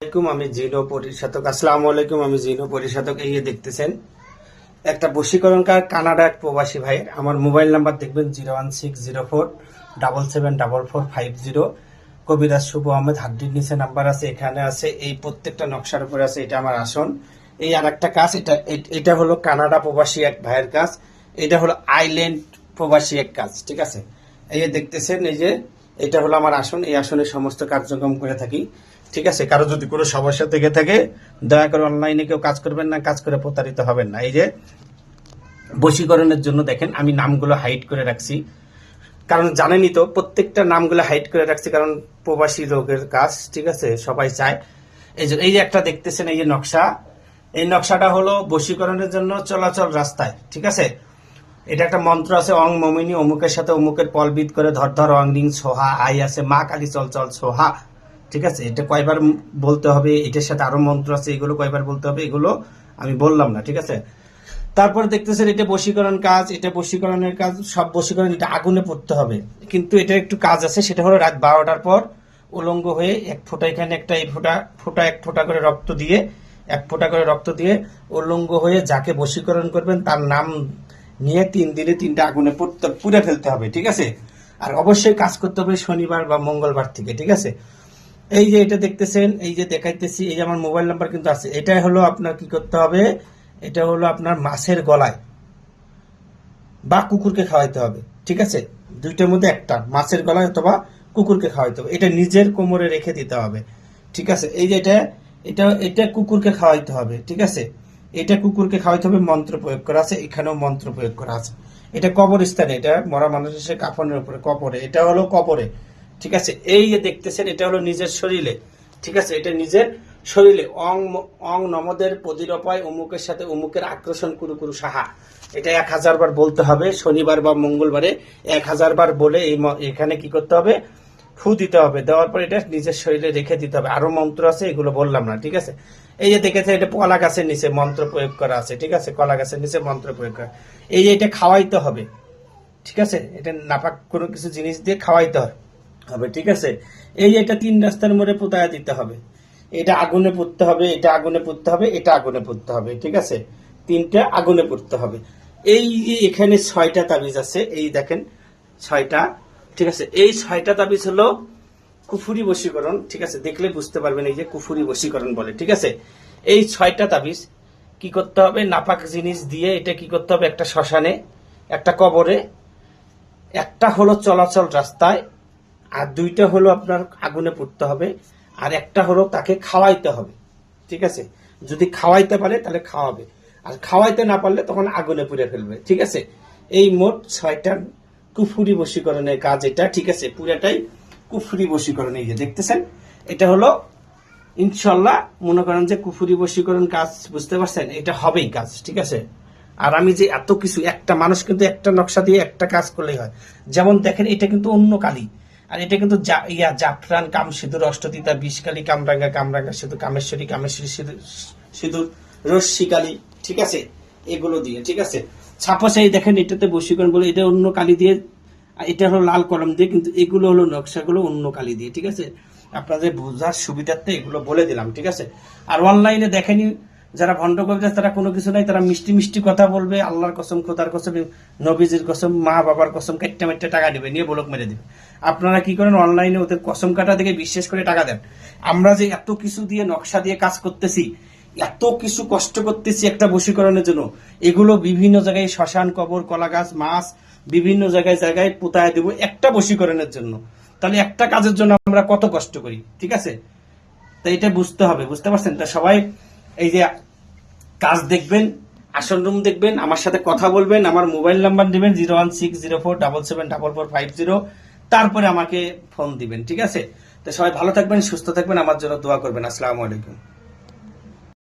আলাইকুম, আমি জিনো পরিশাতক। আসসালামু আলাইকুম, আমি জিনো পরিশাতক। এই যে দেখতেছেন একটা বশীকরণকার কানাডা এক প্রবাসী ভাইয়ের। আমার মোবাইল নাম্বার দেখবেন 01604774450। কবিরাজ শুভ আহমেদ, হাড্ডির নিচে নাম্বার আছে, এখানে আছে। এই প্রত্যেকটা নকশার উপরে আছে। এটা আমার আসন। এই আর একটা কাজ, এটা হলো কানাডা প্রবাসী এক ভাইয়ের কাজ। এটা হলো আইল্যান্ড প্রবাসী এক কাজ। ঠিক আছে, এই যে দেখতেছেন, এই যে এটা হলো আমার আসন। এই আসনে সমস্ত কার্যক্রম করে থাকি। ঠিক আছে, কারো যদি কোনো সমস্যা থেকে থাকে দয়া করে অনলাইনে কেউ কাজ করবেন না, কাজ করে প্রতারিত হবেন না। এই যে বশীকরণের জন্য দেখেন আমি নামগুলো হাইড করে রাখছি, কারণ জানেনই তো প্রত্যেকটা নামগুলো হাইড করে রাখছি, কারণ প্রবাসী লোকের কাজ। ঠিক আছে, সবাই চায়। এই যে একটা দেখতেছেন, এই যে নকশা, এই নকশাটা হলো বশীকরণের জন্য চলাচল রাস্তায়। ঠিক আছে, এটা একটা মন্ত্র আছে, অং মমিনী, অমুকের সাথে অমুকের পলবিদ করে ধর ধর অং রিং সোহা, আই আছে মা কালী চল চল সোহা। ঠিক আছে, এটা কয়বার বলতে হবে, এটার সাথে আরো মন্ত্র আছে, এগুলো কয়বার বলতে হবে এগুলো আমি বললাম না। ঠিক আছে, তারপর দেখতেছেন এটা বশীকরণ কাজ, এটা বশীকরণের কাজ, সব বশীকরণ। এটা আগুনে পড়তে হবে, কিন্তু এটা একটু কাজ আছে, সেটা হলো রাত 12টার পর উলঙ্গ হয়ে এক ফোঁটা, এখানে একটা এই ফোঁটা এক ফোঁটা করে রক্ত দিয়ে, এক ফোঁটা করে রক্ত দিয়ে উলঙ্গ হয়ে যাকে বশীকরণ করবেন তার নাম নিয়ে 3 দিনে 3টা আগুনে পুড়ে ফেলতে হবে। ঠিক আছে, আর অবশ্যই কাজ করতে হবে শনিবার বা মঙ্গলবার থেকে। ঠিক আছে, এই যে এটা দেখতেছেন, এই যে দেখাইতেছি, এই যে আমার মোবাইল নাম্বার কিন্তু আছে। এটাই হলো আপনার কি করতে হবে, এটা হলো আপনার মাছের গলায় বা কুকুরকে খাওয়াইতে হবে। ঠিক আছে, দুইটার মধ্যে একটা, মাছের গলায় অথবা কুকুরকে খাওয়াইতে হবে। এটা নিজের কোমরে রেখে দিতে হবে। ঠিক আছে, এই যে এটা কুকুরকে খাওয়াইতে হবে। ঠিক আছে, এটা কুকুরকে খাওয়াইতে হবে, মন্ত্র প্রয়োগ করা আছে, এখানেও মন্ত্র প্রয়োগ করা আছে। এটা কবরস্থানে, এটা মরা মানুষের কাফনের উপরে, কবরে, এটা হলো কবরে। ঠিক আছে, এই যে দেখতেছেন এটা হলো নিজের শরীরে। ঠিক আছে, এটা নিজের শরীরে। অং নমদের প্রতিরপায় অমুকের সাথে অমুকের আকর্ষণ কুরু কুরু সাহা। এটা 1000 বার বলতে হবে শনিবার বা মঙ্গলবারে। 1000 বার বলে এখানে কি করতে হবে, ফু দিতে হবে। দেওয়ার পর এটা নিজের শরীরে রেখে দিতে হবে। আরো মন্ত্র আছে, এগুলো বললাম না। ঠিক আছে, এই যে দেখেছে এটা কলা গাছের নিচে মন্ত্র প্রয়োগ করা আছে। ঠিক আছে, কলা গাছের নিচে মন্ত্র প্রয়োগ করা। এই যে এটা খাওয়াইতে হবে। ঠিক আছে, এটা নাপাক কোনো কিছু জিনিস দিয়ে খাওয়াইতে হবে। ঠিক আছে, এই যে এটা 3 রাস্তার মোড়ে পোতায়া দিতে হবে। এটা আগুনে পুড়তে হবে, এটা আগুনে পুড়তে হবে, এটা আগুনে পুড়তে হবে। ঠিক আছে, 3টা আগুনে পুড়তে হবে। এই যে এখানে 6টা তাবিজ আছে, এই দেখেন 6টা। ঠিক আছে, এই 6টা তাবিজ হলো কুফুরি বশীকরণ। ঠিক আছে, দেখলে বুঝতে পারবেন, এই যে কুফুরি বশীকরণ বলে। ঠিক আছে, এই 6টা তাবিজ কি করতে হবে, নাপাক জিনিস দিয়ে এটা কি করতে হবে, একটা শ্মশানে, একটা কবরে, একটা হলো চলাচল রাস্তায়, আর 2টা হলো আপনার আগুনে পুড়তে হবে, আর একটা হলো তাকে খাওয়াইতে হবে। ঠিক আছে, যদি খাওয়াইতে পারে তাহলে খাওয়াবে, আর খাওয়াইতে না পারলে তখন আগুনে পুড়ে ফেলবে। ঠিক আছে, এই মোট 6টা কুফুরি বশীকরণের কাজ এটা। ঠিক আছে, পুরাটাই কুফুরি বশীকরণ। এই যে দেখতেছেন, এটা হলো ইনশাল্লাহ মনে করেন যে কুফুরি বশীকরণ কাজ, বুঝতে পারছেন, এটা হবেই কাজ। ঠিক আছে, আর আমি যে এত কিছু, একটা মানুষ কিন্তু একটা নকশা দিয়ে একটা কাজ করলেই হয়। যেমন দেখেন এটা কিন্তু অন্য কালী, আর এটা কিন্তু জাফরান কাম সিঁদুর, অষ্টদিতা, বিষকালী, কামরাঙ্গা কামরাঙ্গা সিঁদুর, কামেশ্বরী কামেশ্বরী সিঁদুর, রশ্মি কালী। ঠিক আছে, এগুলো দিয়ে। ঠিক আছে, ছাপাস এই দেখেন এটাতে বশীকরণ বলে, এটা অন্য কালী দিয়ে, এটা হলো লাল কলম দিয়ে, কিন্তু এগুলো হলো নকশাগুলো অন্য কালী দিয়ে। ঠিক আছে, আপনাদের বোঝার সুবিধার্থে এগুলো বলে দিলাম। ঠিক আছে, আর অনলাইনে দেখেনি যারা ভণ্ড কবিরাজ, তারা কোনো কিছু নাই, তারা মিষ্টি মিষ্টি কথা বলবে, আল্লাহর কসম, খোদার কসম, নবীজির কসম, মা বাবার কসম, কাটটা মেটটা টাকা দিবে, নিয়ে বলক মেরে দিবে। আপনারা কি করেন, অনলাইনে ওদের কসম কাটা দেখে বিশ্বাস করে টাকা দেন। আমরা যে এত কিছু দিয়ে নকশা দিয়ে কাজ করতেছি, এত কিছু কষ্ট করতেছি একটা বশীকরণের জন্য, এগুলো বিভিন্ন জায়গায় শ্মশান, কবর, কলা গাছ, মাছ, বিভিন্ন জায়গায় জায়গায় পোতায় দেবো একটা বশীকরণের জন্য। তাহলে একটা কাজের জন্য আমরা কত কষ্ট করি। ঠিক আছে, তো এটা বুঝতে হবে, বুঝতে পারছেন? তা সবাই এই যে কাজ দেখবেন, আসন রুম দেখবেন, আমার সাথে কথা বলবেন, আমার মোবাইল নাম্বার দিবেন 01604774450, তারপরে আমাকে ফোন দিবেন। ঠিক আছে, তো সবাই ভালো থাকবেন, সুস্থ থাকবেন, আমার জন্য দোয়া করবেন। আসসালামু আলাইকুম।